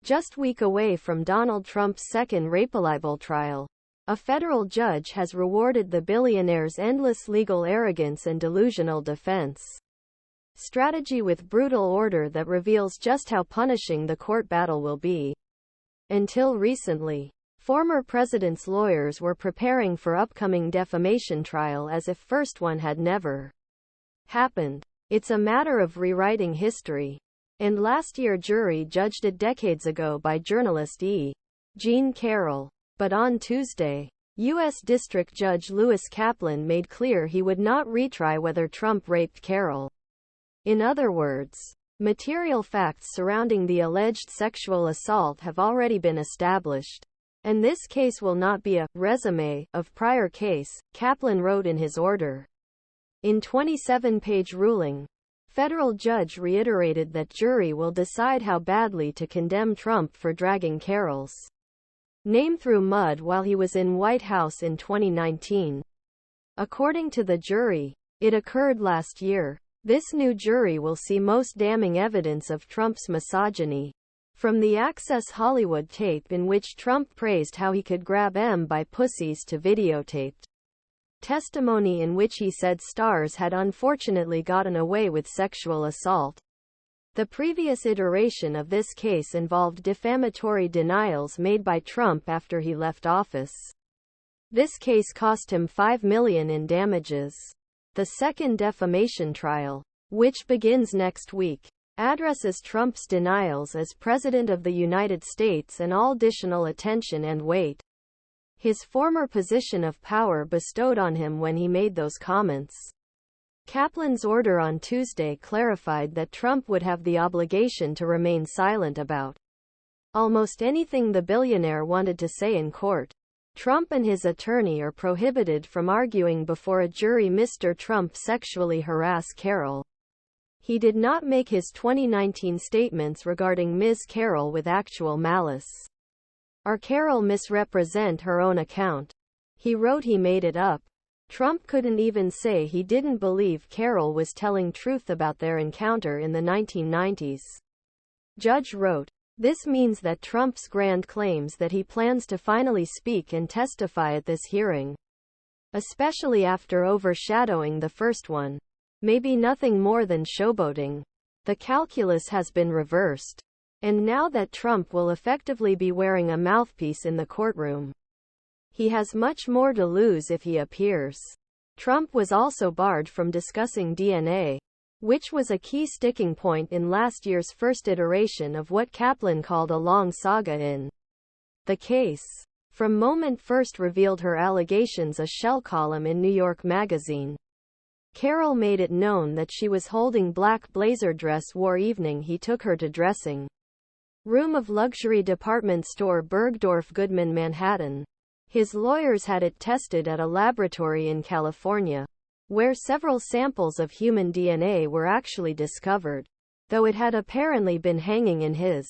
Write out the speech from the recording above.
Just week away from Donald Trump's second rape-libel trial, a federal judge has rewarded the billionaire's endless legal arrogance and delusional defense strategy with brutal order that reveals just how punishing the court battle will be. Until recently, former president's lawyers were preparing for upcoming defamation trial as if first one had never happened. It's a matter of rewriting history. And last year jury judged it decades ago by journalist JeanCarroll. But on Tuesday, U.S. District Judge Lewis Kaplan made clear he would not retry whether Trump raped Carroll. In other words, material facts surrounding the alleged sexual assault have already been established, and this case will not be a resume of prior case, Kaplan wrote in his order. In 27-page ruling, federal judge reiterated that jury will decide how badly to condemn Trump for dragging Carroll's name through mud while he was in White House in 2019. According to the jury, it occurred last year. This new jury will see most damning evidence of Trump's misogyny, from the Access Hollywood tape in which Trump praised how he could grab M by pussies to videotaped testimony in which he said stars had unfortunately gotten away with sexual assault. The previous iteration of this case involved defamatory denials made by Trump after he left office. This case cost him $5 million in damages. The second defamation trial, which begins next week, addresses Trump's denials as President of the United States and all ditional attention and weight his former position of power bestowed on him when he made those comments. Kaplan's order on Tuesday clarified that Trump would have the obligation to remain silent about almost anything the billionaire wanted to say in court. Trump and his attorney are prohibited from arguing before a jury Mr. Trump sexually harassed Carroll. He did not make his 2019 statements regarding Ms. Carroll with actual malice. Or Carroll misrepresent her own account. He wrote he made it up. Trump couldn't even say he didn't believe Carroll was telling truth about their encounter in the 1990s. Judge wrote, "This means that Trump's grand claims that he plans to finally speak and testify at this hearing, especially after overshadowing the first one, may be nothing more than showboating. The calculus has been reversed. And now that Trump will effectively be wearing a mouthpiece in the courtroom, he has much more to lose if he appears." Trump was also barred from discussing DNA, which was a key sticking point in last year's first iteration of what Kaplan called a long saga in the case. From moment first revealed her allegations a shell column in New York Magazine. Carroll made it known that she was holding black blazer dress wore evening he took her to dressing room of luxury department store Bergdorf Goodman Manhattan. His lawyers had it tested at a laboratory in California, where several samples of human DNA were actually discovered, though it had apparently been hanging in his